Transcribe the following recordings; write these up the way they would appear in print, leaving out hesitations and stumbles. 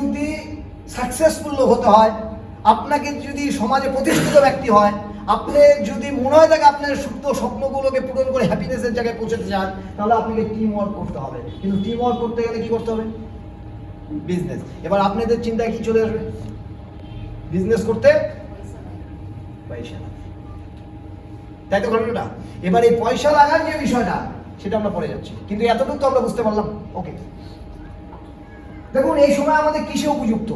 যদি সাকসেসফুল হতে হয়, আপনাকে যদি সমাজে প্রতিষ্ঠিত ব্যক্তি হয়, আপনি যদি মনে হয় থাকে আপনার সুপ্ত স্বপ্নগুলোকে পূরণ করে হ্যাপিনেসের জায়গায় পৌঁছাতে চান, তাহলে আপনাকে টিম ওয়ার্ক করতে হবে। কিন্তু টিম ওয়ার্ক করতে গেলে কি করতে হবে? বিজনেস। এবার আপনাদের চিন্তায় কি চলে আসবে? বিজনেস করতে পয়সা, তাই তো ঘটনাটা। এবার এই পয়সা লাগার যে বিষয়টা, সেটা আমরা পরে যাচ্ছি, কিন্তু এতটুকু তো আমরা বুঝতে পারলাম। ওকে, দেখুন এই সময় আমাদের কিসে উপযুক্ত?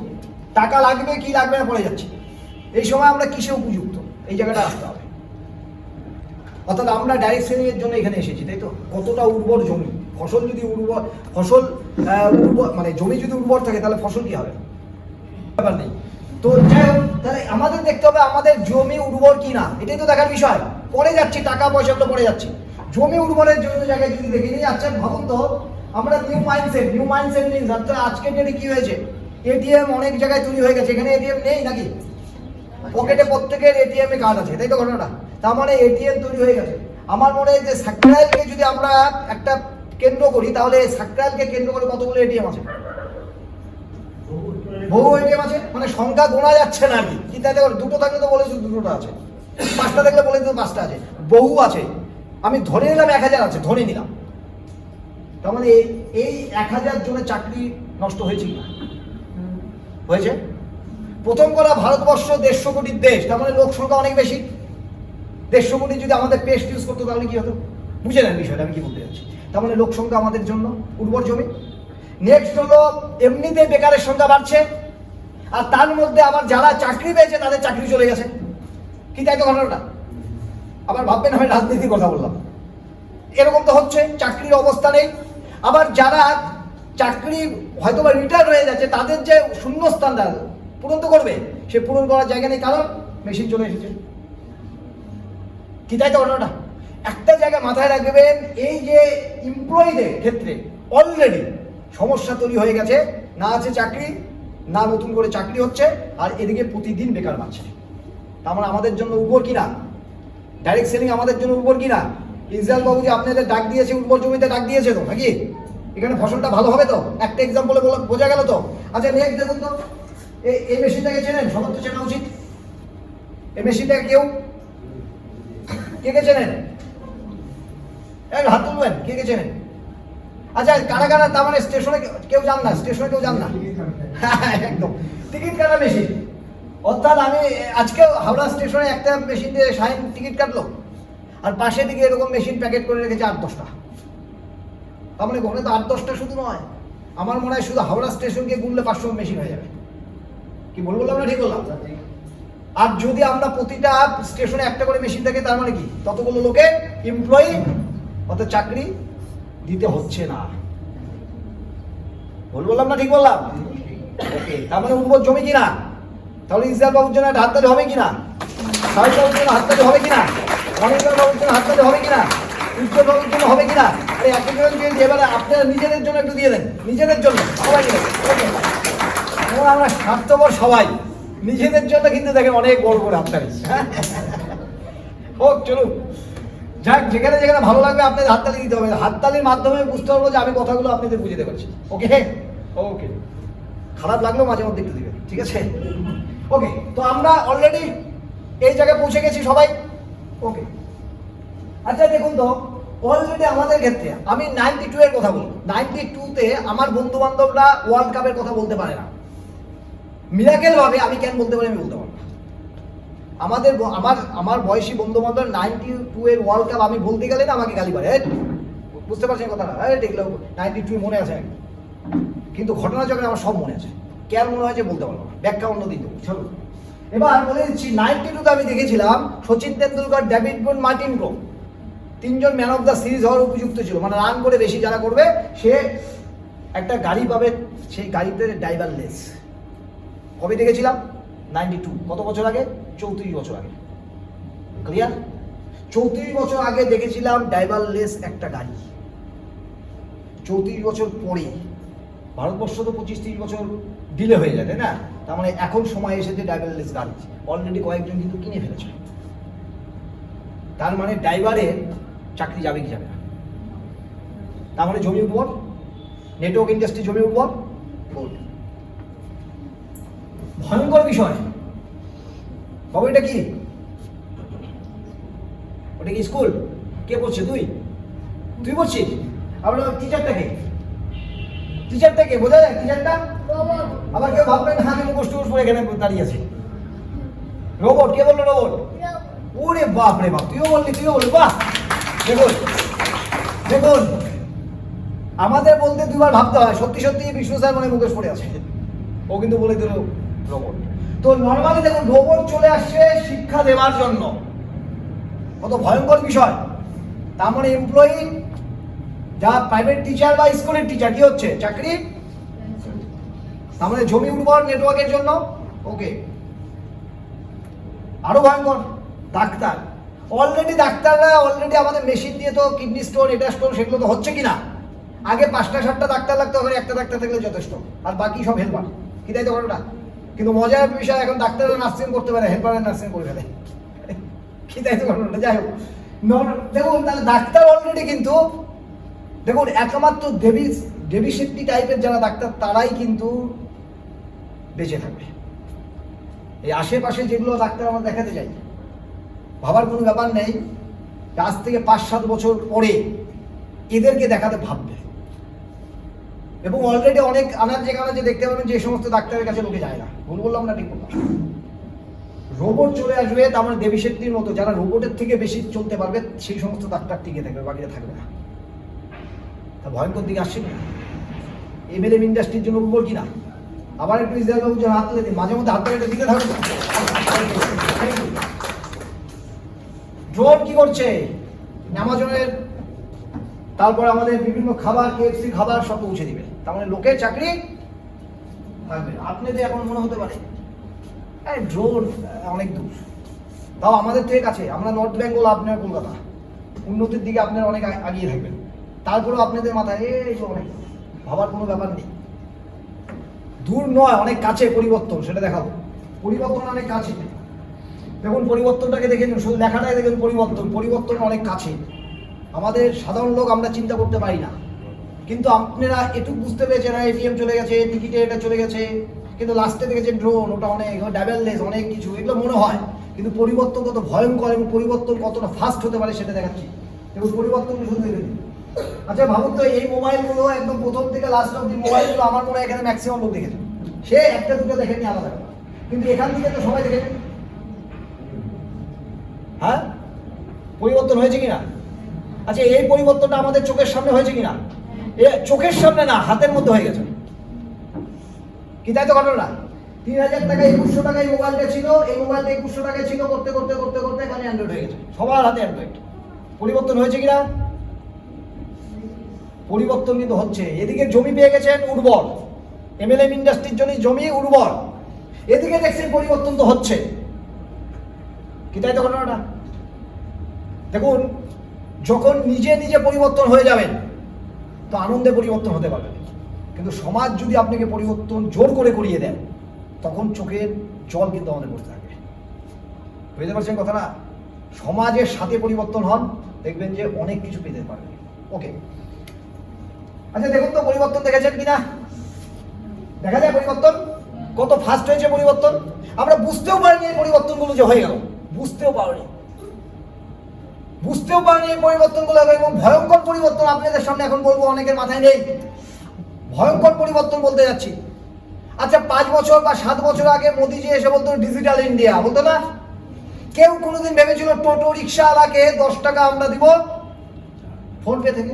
টাকা লাগবে কি লাগবে না পরে যাচ্ছি। এই সময় আমরা কিসে উপযুক্ত, এই জায়গাটা আসতে হবে। অর্থাৎ আমরা ডাইরেক্ট সেলিং এর জন্য এখানে এসেছি, তাই তো? কতটা উর্বর জমি, ফসল যদি উর্বর, মানে জমি যদি উর্বর থাকে তাহলে ফসল কি হবে? ব্যাপার নেই। তো যাই হোক, তাহলে আমাদের দেখতে হবে আমাদের জমি উর্বর কিনা, এটাই তো দেখার বিষয়। পরে যাচ্ছি, টাকা পয়সাগুলো পরে যাচ্ছি। জমি উর্বরের জন্য জায়গায় যদি দেখে নিই, আচ্ছা ভাবুন তো, আমরা নিউ মাইন্ডসেট মিনস আজকের ডেটে কি হয়েছে? এটিএম অনেক জায়গায় তৈরি হয়ে গেছে, এখানে এটিএম নেই নাকি? পকেটে প্রত্যেকের এটিএম এ কার্ড আছে, তাই তো ঘটনাটা? তার মানে এটিএম তৈরি হয়ে গেছে। আমার মনে হয় যে সাকরাইলকে যদি আমরা একটা কেন্দ্র করি, তাহলে সাকরাইলকে কেন্দ্র করে কতগুলো এটিএম আছে? বহু এটিএম আছে, মানে সংখ্যা গোনা যাচ্ছে না আর কি। কি তাই দেখো, দুটো থাকলে তো বলেছো দুটোটা আছে, পাঁচটা দেখলে বলে তো পাঁচটা আছে, বহু আছে। আমি ধরে নিলাম 1000 আছে, ধরে নিলাম। তার মানে এই 1000 জনের চাকরি নষ্ট হয়েছে কি? হয়েছে। প্রথম কথা, ভারতবর্ষ 150 কোটির দেশ, তার মানে লোক সংখ্যা অনেক বেশি। 150 কোটি যদি আমাদের পেস্ট ইউজ করতো তাহলে কি হতো? বুঝে নেন বিষয়টা আমি কি বলতে যাচ্ছি। তার মানে লোক সংখ্যা আমাদের জন্য উর্বর জমি। নেক্সট হলো, এমনিতে বেকারের সংখ্যা বাড়ছে, আর তার মধ্যে আবার যারা চাকরি পেয়েছে তাদের চাকরি চলে গেছে। কি তাই তো ঘটনাটা? আবার ভাববেন আমি রাজনীতির কথা বললাম, এরকম তো হচ্ছে, চাকরির অবস্থা নেই। আবার যারা চাকরি হয়তো বা রিটায়ার হয়ে যাচ্ছে, তাদের যে শূন্যস্থানটা পূরণ তো করবে, সে পূরণ করার জায়গা নেই, কারণ মেশিন চলে এসেছে। কি তাই তো ঘটনাটা? একটা জায়গা মাথায় রাখবেন, এই যে এমপ্লয়ীদের ক্ষেত্রে অলরেডি সমস্যা তৈরি হয়ে গেছে। না আছে চাকরি, না নতুন করে চাকরি হচ্ছে, আর এদিকে প্রতিদিন বেকার বাড়ছে। তার মানে আমাদের জন্য উর্বর কিনা? ডাইরেক্ট সেলিং আমাদের জন্য উর্বর কিনা? ইসরায়েল বাবু যে আপনাদের ডাক দিয়েছে, উর্বর জমিতে ডাক দিয়েছে তো নাকি? এখানে ফসলটা ভালো হবে তো? একটা এক্সাম্পলে বোঝা গেল তো। আচ্ছা নেক্সট দেখুন তো, এই মেশিনটাকে চেনেন? সবার তো চেনা উচিত। এই মেশিনটাকে কে চেনেন? হাত তুলবেন, কে চেনেন? আচ্ছা কারা কারা, তার মানে স্টেশনে কেউ যান না? স্টেশনে কেউ যান না? একদম টিকিট কাটা মেশিন। অর্থাৎ আমি আজকে হাওড়া স্টেশনে একটা মেশিন দিয়ে শাহিন টিকিট কাটলো, আর পাশে দিকে এরকম মেশিন প্যাকেট করে রেখেছে 8-10টা। তার মানে ওখানে তো 8-10টা শুধু নয়, আমার মনে হয় শুধু হাওড়া স্টেশনকে গুনলে 500 মেশিন হয়ে যাবে। কি বললাম না ঠিক বললাম? আর যদি আমরা প্রতিটা স্টেশনে একটা করে মেশিন থাকে, তার মানে কি ততগুলো লোকে এমপ্লয়ি, অর্থাৎ চাকরি দিতে হচ্ছে না। বললাম না ঠিক বললাম? ওকে, তার মানে উর্বর জমি কিনা? তাহলে ইসরায়েল বাবুর জন্য একটা হাততালি হবে কিনা? সাহিদ বাবুর জন্য হাততালি হবে কিনা? অনির্বাণ বাবুর জন্য হাততালি হবে কিনা? উজ্জ্বল বাবুর জন্য হবে কিনা? আরে একজন দিয়ে এবারে আপনারা নিজেদের জন্য একটু দিয়ে দেন, নিজেদের জন্য সবাই মিলে। আমরা স্বার্থপর সবাই, নিজেদের জন্য কিন্তু দেখেন অনেক বড় করে হাততালি। হোক, চলুন যাক, যেখানে যেখানে ভালো লাগবে আপনাদের হাততালি দিতে হবে। হাততালির মাধ্যমে বুঝতে পারবো যে আমি কথাগুলো আপনাদের বুঝতে পারছি। ওকে ওকে, খারাপ লাগলেও মাঝে মধ্যে একটু দিবেন, ঠিক আছে? ওকে, তো আমরা অলরেডি এই জায়গায় পৌঁছে গেছি সবাই। ওকে, আচ্ছা দেখুন তো, অলরেডি আমাদের ক্ষেত্রে আমি 92 এর কথা বলবো। 92-তে আমার বন্ধু বান্ধবরা ওয়ার্ল্ড কাপের কথা বলতে পারে না। মিরাকেল ভাবে আমি কেন বলতে পারি? আমি বলতে পারবো না। আমার বয়সী বন্ধু বান্ধব 92 এর ওয়ার্ল্ড কাপ আমি বলতে গেলে না আমাকে গালি পারে। বুঝতে পারছেন কথাটা? দেখলো 92 মনে আছে, কিন্তু ঘটনা যখন আমার সব মনে আছে। কেন মনে হয়েছে বলতে পারবো না, ব্যাখ্যা অন্যদিন দেবো। চলো এবার বলে দিচ্ছি, 92-তে আমি দেখেছিলাম সচিন তেন্ডুলকর, ডেভিড বুন, মার্টিন ব্রো, তিনজন ম্যান অফ দ্য সিরিজ হওয়ার উপযুক্ত ছিল। মানে রান করে বেশি যারা করবে সে একটা গাড়ি পাবে, সেই গাড়িতে ড্রাইভারলেস। কবে দেখেছিলাম? 92। কত বছর আগে? 34 বছর আগে। ক্লিয়ার? 34 বছর আগে দেখেছিলাম ড্রাইভারলেস একটা গাড়ি। 34 বছর পরে ভারতবর্ষ তো 25-30 বছর ডিলে হয়ে যায়, তাই না? তার মানে এখন সময় এসেছে ড্রাইভারলেস গাড়ি অলরেডি কয়েকজন কিন্তু কিনে ফেলেছে। তার মানে ড্রাইভারের চাকরি যাবে কি যাবে না? তার মানে জমি উর্বর, নেটওয়ার্ক ইন্ডাস্ট্রি জমি উর্বর। ভয়ঙ্কর বিষয়। বাবু এটা কি? ওটা কি স্কুল? কে পড়ছে? তুই পড়ছিস? আমরা টিচারটাকে বোঝা যায় টিচারটা? আবার কেউ ভাববেন হাতে মুখোশ টুকোশ পরে এখানে দাঁড়িয়ে আছে। রোবট? কে বললো রোবট? ওরে বাপ রে বাপ, তুইও বললি বাহ। দেখুন আমাদের বলতে দুবার ভাবতে হয়। সত্যি বিষ্ণু স্যার মনে মুখোশ পড়ে আছে, ও কিন্তু বলে দিল রোবট। তো নর্মালি দেখুন রোবট চলে আসছে শিক্ষা দেওয়ার জন্য, কত ভয়ঙ্কর বিষয়। তার মানে এমপ্লয়ি যা প্রাইভেট টিচার বা স্কুলের টিচার কি হচ্ছে? চাকরি। তার মানে জমি উর্বর নেটওয়ার্কের জন্য। ওকে, আরো ভয়ঙ্কর ডাক্তার। ডাক্তাররা অলরেডি আমাদের মেশিন দিয়ে তো কিডনি স্টোন এটা স্টোন সেগুলো তো হচ্ছে কিনা। আগে 5টা-7টা ডাক্তার লাগতো, এখন একটা ডাক্তার থাকলে যথেষ্ট, আর বাকি সব হেল্পার। কি তাই তো ঘটনা? কিন্তু মজার বিষয় এখন ডাক্তাররা নার্সিং করতে পারে, হেল্পাররা নার্সিং করে ফেলে। কি তাই তো ঘটনাটা? যাই হোক, দেখুন তাহলে ডাক্তার অলরেডি কিন্তু দেখুন একমাত্র দেবী শক্তি টাইপের যারা ডাক্তার তারাই কিন্তু বেঁচে থাকবে। এই আশেপাশে যেগুলো ডাক্তার আমরা দেখাতে যাই, ভাবার কোনো ব্যাপার নেই। আজ থেকে 5-7 বছর পরে এদেরকে দেখাতে ভাববে। এবং অলরেডি অনেক যে দেখতে পাবেন যে সমস্ত ডাক্তারের কাছে লোকে যায় না। ভুল বললাম না? ঠিক বললাম। রোবট চলে আসবে, তার মানে দেবী শক্তির মতো যারা রোবটের থেকে বেশি চলতে পারবে সেই সমস্ত ডাক্তার টিকে থাকবে, বাকিটা থাকবে না। তা ভয়ঙ্কর দিকে আসছে না এমএলএম ইন্ডাস্ট্রির জন্য উপর কিনা। আবার একটু ইসরায়েল বাবু হাত তুলে দিন, মাঝে মধ্যে হাত তুলে দিতে থাকবে। ড্রোন কি করছে? অ্যামাজনের, তারপরে আমাদের বিভিন্ন খাবার, KFC খাবার সব পৌঁছে দিবে। তার মানে লোকের চাকরি থাকবে। আপনাদের এখন মনে হতে পারে ড্রোন অনেক দূর, তাও আমাদের থেকে কাছে। আমরা নর্থ বেঙ্গল, আপনার কলকাতা, উন্নতির দিকে আপনারা অনেক এগিয়ে থাকবেন। তারপরেও আপনাদের মাথায় এই অনেক ভাবার কোনো ব্যাপার নেই। দূর নয়, অনেক কাছে পরিবর্তন, সেটা দেখাবো। পরিবর্তন অনেক কাছে। দেখুন পরিবর্তনটাকে দেখে নিন, শুধু লেখাটাই দেখুন পরিবর্তন অনেক কাছে। আমাদের সাধারণ লোক আমরা চিন্তা করতে পারি না, কিন্তু আপনারা এটুকু বুঝতে পেরেছেন এটিএম চলে গেছে, টিকিটে এটা চলে গেছে, কিন্তু লাস্টে দেখেছেন ড্রোন, ওটা অনেক ডাবললেস অনেক কিছু, এগুলো মনে হয়। কিন্তু পরিবর্তন কত ভয়ঙ্কর এবং পরিবর্তন কতটা ফাস্ট হতে পারে সেটা দেখাচ্ছি। এবং পরিবর্তন শুধু দেখে নিন। আচ্ছা ভাবুন তো, এই মোবাইলগুলো একদম প্রথম থেকে লাস্ট অব্দি মোবাইলগুলো আমার মনে হয় এখানে ম্যাক্সিমাম লোক দেখেছে। সে একটা দুটো দেখেনি আলাদা, কিন্তু এখান থেকে তো সবাই দেখেছেন। হ্যাঁ, পরিবর্তন হয়েছে কিনা? আচ্ছা এই পরিবর্তনটা আমাদের চোখের সামনে হয়েছে কিনা? চোখের সামনে না, হাতের মধ্যে হয়ে গেছে। কি তাই তো ঘটনা? 3000 টাকা 2100 টাকায় মোবাইলটা ছিল, এই মোবাইলটা 2100 টাকায় ছিল, করতে করতে করতে করতে এখানে অ্যান্ড্রয়েড হয়ে গেছে, সবার হাতে অ্যান্ড্রয়েড। পরিবর্তন হয়েছে কিনা? পরিবর্তন কিন্তু হচ্ছে। এদিকে জমি পেয়ে গেছেন উর্বর, এমএলএম ইন্ডাস্ট্রির জন্য জমি উর্বর, এদিকে দেখছেন পরিবর্তন তো হচ্ছে। কি তাই তো ঘটনাটা? দেখুন যখন নিজে নিজে পরিবর্তন হয়ে যাবেন তো আনন্দে পরিবর্তন হতে পারবে, কিন্তু সমাজ যদি আপনাকে পরিবর্তন জোর করে করিয়ে দেন তখন চোখের জল কিন্তু আমাদের পড়তে থাকবে। বুঝতে পারছেন কথাটা? সমাজের সাথে পরিবর্তন হন, দেখবেন যে অনেক কিছু পেতে পারবে। ওকে, আচ্ছা দেখুন তো পরিবর্তন দেখেছেন কিনা? দেখা যায় পরিবর্তন কত ফাস্ট হয়েছে। পরিবর্তন আমরা বুঝতেও পারিনি এই পরিবর্তনগুলো যে হয়ে গেল, বুঝতেও পারিনি এই পরিবর্তনগুলো। এবং ভয়ঙ্কর পরিবর্তন আপনাদের সামনে এখন বলবো, অনেকের মাথায় নেই। ভয়ঙ্কর পরিবর্তন বলতে যাচ্ছি। আচ্ছা 5 বছর বা 7 বছর আগে মোদিজি এসে বলতো ডিজিটাল ইন্ডিয়া, বলতো না? কেউ কোনোদিন ভেবেছিল টোটো রিক্সাওয়ালাকে 10 টাকা আমরা দিব ফোনপে থেকে?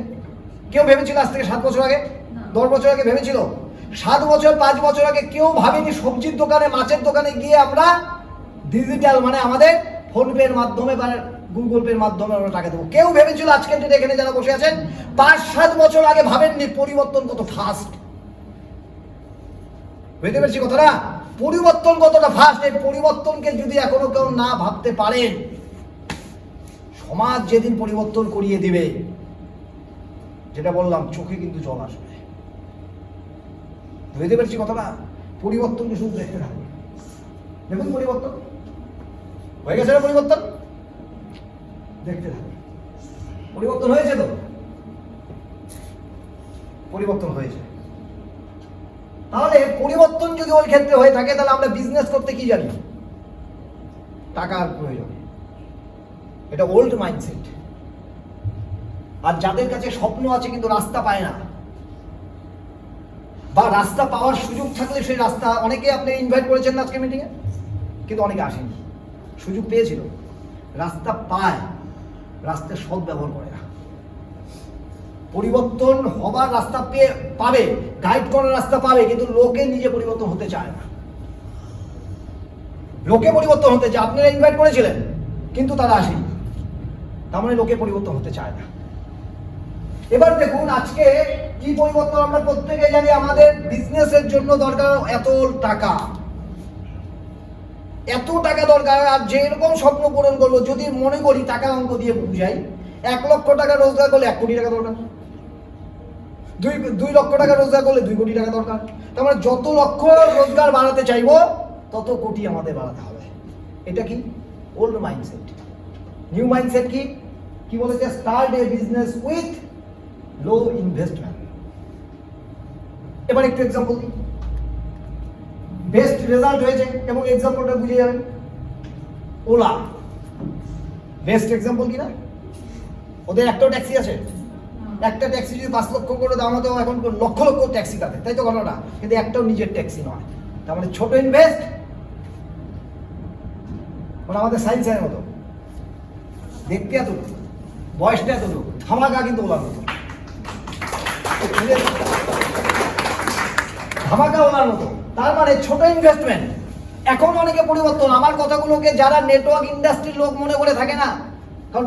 কেউ ভেবেছিল আজ থেকে 7 বছর আগে, 10 বছর আগে ভেবেছিল? 7 বছর 5 বছর আগে কেউ ভাবেনি সবজির দোকানে, মাছের দোকানে গিয়ে আমরা ডিজিটাল মানে আমাদের ফোনপের মাধ্যমে বা গুগল পের মাধ্যমে আমরা টাকা দেবো? কেউ ভেবেছিল? আজকের ডেটে এখানে যারা বসে আছেন 5-7 বছর আগে ভাবেননি। পরিবর্তন কত ফাস্ট। বুঝতে পেরেছি কথাটা? পরিবর্তন কতটা ফাস্ট। এই পরিবর্তনকে যদি এখনো কেউ না ভাবতে পারেন, সমাজ যেদিন পরিবর্তন করিয়ে দিবে, যেটা বললাম চোখে কিন্তু জল আসবে। বুঝতে পেরেছি কথাটা? পরিবর্তনকে শুধু দেখতে থাকবে। দেখুন পরিবর্তন হয়ে গেছে না? পরিবর্তন দেখতে থাকবে। পরিবর্তন হয়েছে তো? পরিবর্তন হয়েছে। তাহলে পরিবর্তন যদি ওই ক্ষেত্রে হয়ে থাকে, তাহলে আমরা বিজনেস করতে কি জানি? টাকার প্রয়োজন। এটা ওল্ড মাইন্ডসেট। আর যাদের কাছে স্বপ্ন আছে কিন্তু রাস্তা পায় না, বা রাস্তা পাওয়ার সুযোগ থাকলে সেই রাস্তা, অনেকে আপনি ইনভাইট করেছেন আজকে মিটিংয়ে, কিন্তু অনেকে আসেনি, সুযোগ পেয়েছিল, রাস্তা পায়, রাস্তার সৎ ব্যবহার করে না। পরিবর্তন হবার রাস্তা পাবে, গাইড করার রাস্তা পাবে, কিন্তু লোকে নিজে পরিবর্তন হতে চায় না। লোকে পরিবর্তন হতে চায়, আপনারা ইনভাইট করেছিলেন কিন্তু তারা আসেনি, তার মানে লোকে পরিবর্তন হতে চায় না। এবার দেখুন আজকে কি পরিবর্তন আমরা প্রত্যেকে জানি। আমাদের বিজনেসের জন্য দরকার এত টাকা, এত টাকা দরকার। আর যেরকম স্বপ্ন পূরণ করবো, যদি মনে করি টাকা অঙ্ক দিয়ে বুঝাই, 1 লক্ষ টাকা রোজগার করলে 1 কোটি টাকা দরকার, 2 লক্ষ টাকা রোজগার করলে 2 কোটি টাকা দরকার। তার মানে যত লক্ষ রোজগার বাড়াতে চাইবো, তত কোটি আমাদের বাড়াতে হবে। এটা কি? Old mindset. নিউ মাইন্ডসেট কি বলেছে? Start A business with low investment. এবার একটু এক্সাম্পল দিই, বেস্ট রেজাল্ট হয়েছে এবং এক্সাম্পলটা বুঝে যাবেন। ওলা বেস্ট এক্সাম্পল কিনা? ওদের একটাও ট্যাক্সি আছে? একটা ট্যাক্সি যদি 5 লক্ষ করে দাম হতো, এখন লক্ষ লক্ষ ট্যাক্সি তাদের, তাই তো ঘটনা। কিন্তু একটাও নিজের ট্যাক্সি নয়। তার মানে ছোট ইনভেস্ট, মানে আমাদের সায়েন্সের মতো, দেখতে এত, বয়সটা এত, ধামাকা কিন্তু ওলার মতো, ধামাকা ওলার মতো। তার মানে ছোট ইনভেস্টমেন্ট। এখন অনেকে পরিবর্তন, আমার কথাগুলোকে যারা নেটওয়ার্ক ইন্ডাস্ট্রির লোক মনে করে থাকে না, কারণ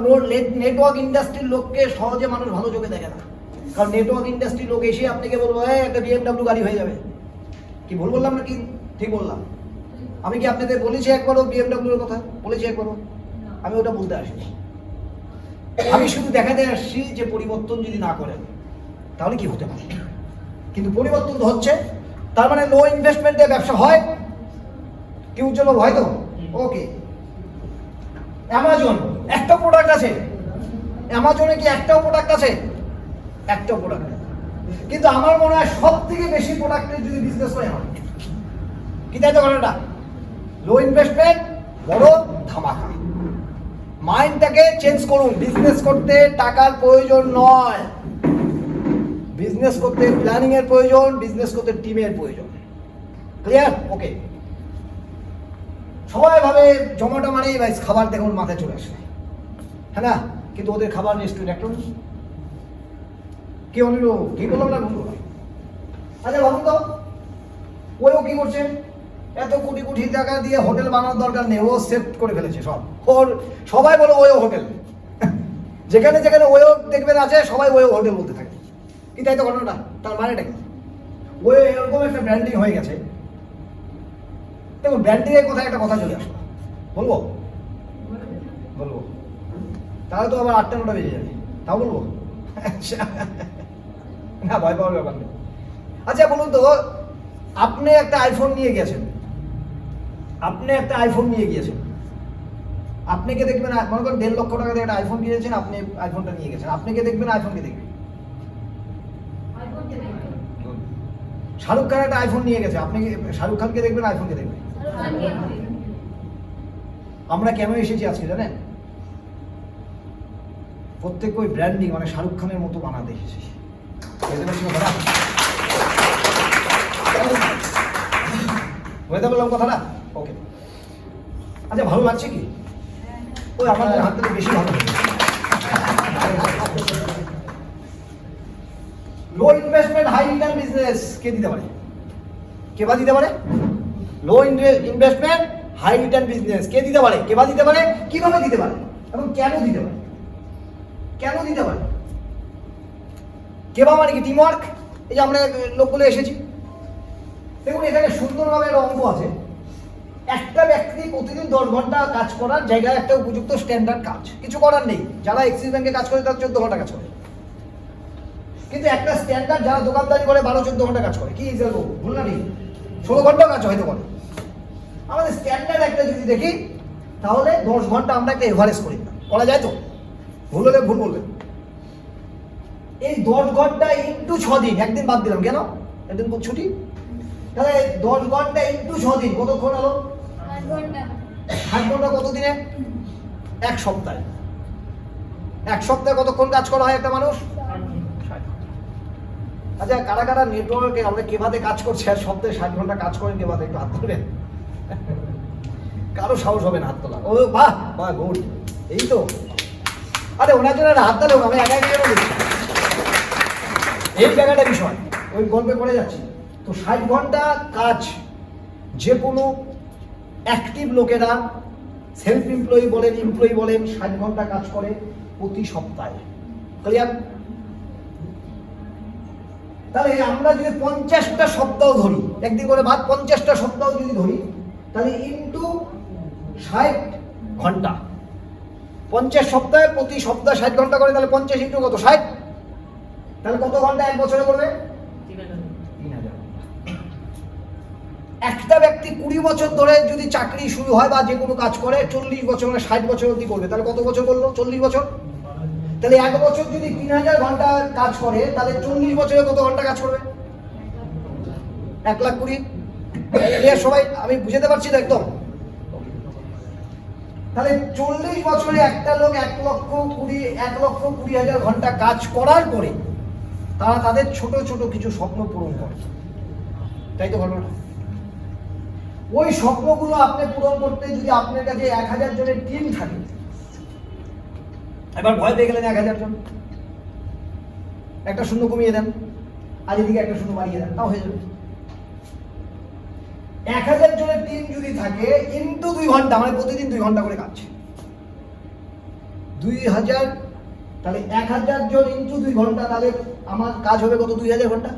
নেটওয়ার্ক ইন্ডাস্ট্রির লোককে সহজে মানুষ ভালো চোখে দেখে না। কারণ নেটওয়ার্ক ইন্ডাস্ট্রির লোক এসে আপনাকে বলবো একটা BMW গাড়ি হয়ে যাবে। কি ভুল বললাম না? কি ঠিক বললাম? আমি কি আপনাদের বলেছি একবারও BMW এর কথা? বলেছি একবারও? আমি ওটা বলতে আসিনি। আমি শুধু দেখাতে আসছি যে পরিবর্তন যদি না করেন তাহলে কি হতে পারে। কিন্তু পরিবর্তন তো হচ্ছে। তার মানে লো ইনভেস্টমেন্টে ব্যবসা হয় কি? উজ্জ্বল হয় তো? ওকে। অ্যামাজন, একটা প্রোডাক্ট আছে। অ্যামাজনে কি একটাও প্রোডাক্ট আছে? একটাও প্রোডাক্ট নেই। কিন্তু আমার মনে হয় সব থেকে বেশি প্রোডাক্টের যদি বিজনেস হয় আমার কি, তাই তো ঘটনাটা? লো ইনভেস্টমেন্ট, বড় ধামাকা। মাইন্ডটাকে চেঞ্জ করুন। বিজনেস করতে টাকার প্রয়োজন নয়, বিজনেস করতে প্ল্যানিং এর প্রয়োজন, বিজনেস করতে টিমের প্রয়োজন। ক্লিয়ার? ওকে। সবাই ভাবে জোম্যাটো মানেই ভাই খাবার দেখুন মাথায় চলে আসে, হ্যাঁ না? কিন্তু ওদের খাবার রেস্টুরেন্ট একটা কি অনিল, কি বললাম না? বলবো। আচ্ছা ভাবুন তো, ওও কি করছে? এত কোটি কোটি টাকা দিয়ে হোটেল বানানোর দরকার নেই, ও সেট করে ফেলেছে সব। ওর সবাই বলে ওও হোটেল, যেখানে যেখানে ওও দেখবেন আছে, সবাই ওও হোটেল বলতে থাকে। কি তাই তো ঘটনাটা? তার মানেটা কি? ও এরকম একটা ব্র্যান্ডিং হয়ে গেছে। দেখুন ব্র্যান্ডিং এর কথা একটা কথা চলে আসলো, বলবো? বলবো? তাহলে তো আবার 8টা-9টা বেজে যাবে, তাও বলবো? না, ভয় পাওয়ার ব্যাপার নেই। আচ্ছা বলুন তো, আপনি একটা আইফোন নিয়ে গেছেন, আপনাকে দেখবেন, মনে করেন 1.5 লক্ষ টাকা দিয়ে একটা আইফোন কিনেছেন, আপনি আইফোনটা নিয়ে গেছেন, আপনাকে দেখবেন আইফোনকে দেখবেন? শাহরুখ খান একটা আইফোন নিয়ে গেছে, আপনি শাহরুখ খানকে দেখবেন আইফোনকে দেখবেন? আমরা কেন এসেছি আজকে জানেন? প্রত্যেক ওই ব্র্যান্ডিং মানে শাহরুখ খানের মতো বানাতে এসেছি। বুঝতে পারলাম কথাটা? ওকে। আচ্ছা ভালো লাগছে কি? ওই আমাদের হাত থেকে বেশি ভালো লাগে। Low investment high return business কে দিতে পারে? কে বা দিতে পারে? Low investment high return business কে দিতে পারে? কে বা দিতে পারে? কিভাবে দিতে পারে এবং কেন দিতে পারে? কেন দিতে পারে? কে বা মানে কি? Team work. এই যে আমরা লোকগুলো এসেছি, দেখুন এখানে সুন্দরভাবে একটা অঙ্ক আছে। একটা ব্যক্তি প্রতিদিন 10 ঘন্টা কাজ করার জায়গায় একটা উপযুক্ত স্ট্যান্ডার্ড কাজ, কিছু করার নেই। যারা এক্সিস ব্যাংকে কাজ করে তারা 14 ঘন্টা কাজ করে, কিন্তু একটা স্ট্যান্ডার্ড যারা দোকানদারি করে 12-14 ঘন্টা কাজ করে। কি ভুল না নেই? 16 ঘন্টা কাজ হয়তো করে। আমাদের স্ট্যান্ডার্ড একটা যদি দেখি, তাহলে 10 ঘন্টা আমরা একটা এভারেজ করি, করা যায় তো? ভুল হলে ভুল বলবেন। এই 10 ঘন্টা ইন্টু 6 দিন, একদিন বাদ দিলাম কেন? একদিন ছুটি, তাহলে 10 ঘন্টা ইন্টু 6 দিন কতক্ষণ হলো? 8 ঘন্টা। 8 ঘন্টা কত দিনে? 1 সপ্তাহে। 1 সপ্তাহে কতক্ষণ কাজ করা হয় একটা মানুষ? 60 ঘন্টা। আচ্ছা, কারা কারা নেটওয়ার্কে আমরা কেভাবে কাজ করছি আর সপ্তাহে 60 ঘন্টা কাজ করেন কেভাবে একটু হাত তুলবেন? কারো সাহস হবে না হাত তোলা। ও বাহ বাহ, গুড। এই তো, আরে ওনার জন্য হাত তালে আমি একা একা কেন দিচ্ছি? এই জায়গাটা বিষয়, ওই গল্পে পড়ে যাচ্ছি। তো 60 ঘন্টা কাজ যে কোনো অ্যাক্টিভ লোকেরা, সেলফ এমপ্লয়ি বলেন, এমপ্লয়ি বলেন, 60 ঘন্টা কাজ করে প্রতি সপ্তাহে। ক্লিয়ার? তাহলে আমরা যদি 50টা সপ্তাহ ধরি, একদিন করে বাদ 50টা সপ্তাহ যদি ধরি, তাহলে ইন্টু 60 ঘন্টা, 50 সপ্তাহে প্রতি সপ্তাহে 60 ঘন্টা করে, তাহলে 50 ইন্টু কত? 60। তাহলে কত ঘন্টা এক বছরে করবে? 3000। একটা ব্যক্তি 20 বছর ধরে যদি চাকরি শুরু হয় বা যে কোনো কাজ করে, 40 বছর মানে 60 বছর অবধি করবে, তাহলে কত বছর করলো? 40 বছর। তাহলে এক বছর যদি 3000 ঘন্টা কাজ করে, তাহলে 40 বছরে কত ঘন্টা কাজ করবে? 1,20,000। সবাই আমি বুঝতে পারছি তো একদম? তাহলে 40 বছরে একটা লোক 1,20,000 ঘন্টা কাজ করার পরে তারা তাদের ছোট ছোট কিছু স্বপ্ন পূরণ করে, তাই তো ঘটনা? ওই স্বপ্নগুলো আপনি পূরণ করতে যদি আপনার কাছে 1000 জনের টিম থাকে, এবার ভয় পেয়ে গেলেন 1000 জন, একটা শূন্য কমিয়ে দেন, আর এদিকে একটা শূন্য বাড়িয়ে দেন, তাও হয়ে যাবে। 1000 জনের টিম যদি থাকে ইন্টু 2 ঘন্টা, মানে প্রতিদিন 2 ঘন্টা করে কাজ, 2000, তাহলে 1000 জন ইন্টু 2 ঘন্টা, তাহলে আমার কাজ হবে কত? 2000 ঘন্টা।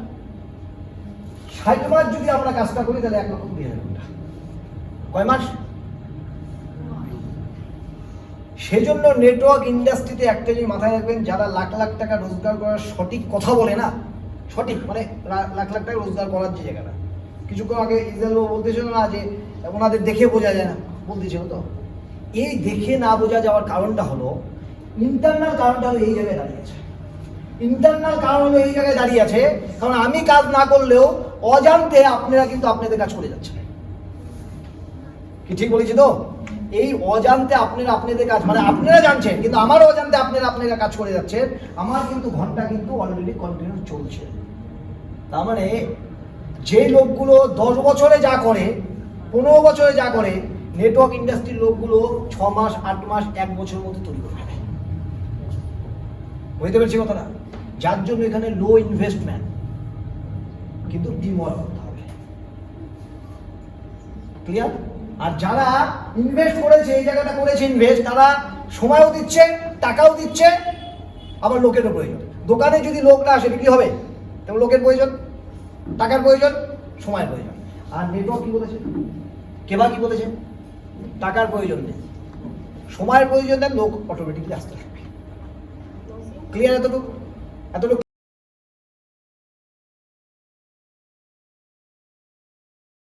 60 মাস যদি আমরা কাজটা করি, তাহলে 1,20,000 ঘন্টা। কয় মাস? সেজন্য নেটওয়ার্ক ইন্ডাস্ট্রিতে একটা জিনিস মাথায় রাখবেন, যারা লাখ লাখ টাকা রোজগার করার সঠিক কথা বলে না, সঠিক মানে লাখ লাখ টাকা রোজগার করার যে জায়গাটা, কিছুক্ষণ আগে ইসরায়েল বলতেছিল না যে ওনাদের দেখে বোঝা যায় না, বলতেছিল তো। এই দেখে না বোঝা যাওয়ার কারণটা হলো, ইন্টারনাল কারণটা হলো এই জায়গায় দাঁড়িয়েছে। ইন্টারনাল কারণ হলো এই জায়গায় দাঁড়িয়ে আছে, কারণ আমি কাজ না করলেও অজান্তে আপনারা কিন্তু আপনাদের কাজ করে যাচ্ছেন। কি ঠিক বলেছি তো? এই অজান্তে আপনারা আপনাদের কাজ, মানে আপনারা জানছেন কিন্তু আমার অজান্তে আপনারা কাজ করে যাচ্ছেন। আমার কিন্তু ঘন্টা কিন্তু অলরেডি কন্টিনিউ চলছে। তার মানে যে লোকগুলো 10 বছরে যা করে, 15 বছরে যা করে, নেটওয়ার্ক ইন্ডাস্ট্রির লোকগুলো 6 মাস, 8 মাস, 1 বছরের মধ্যে তৈরি করে ফেলে। বুঝতে পেরেছি কথাটা? যার জন্য এখানে লো ইনভেস্টমেন্ট, কিন্তু টিমওয়ার্ক করতে হবে। ক্লিয়ার? আর যারা ইনভেস্ট করেছে, এই জায়গাটা করেছে ইনভেস্ট, তারা সময়ও দিচ্ছে, টাকাও দিচ্ছে, আবার লোকেরও প্রয়োজন। দোকানে যদি লোক না আসে বিক্রি হবে, তখন লোকের প্রয়োজন, টাকার প্রয়োজন, সময়ের প্রয়োজন। আর নেটওয়ার্ক কি বলেছে? কেবা কি বলেছে? টাকার প্রয়োজন নেই, সময়ের প্রয়োজন দেন, লোক অটোমেটিকলি আসতে থাকবে। ক্লিয়ার? এতটুকু?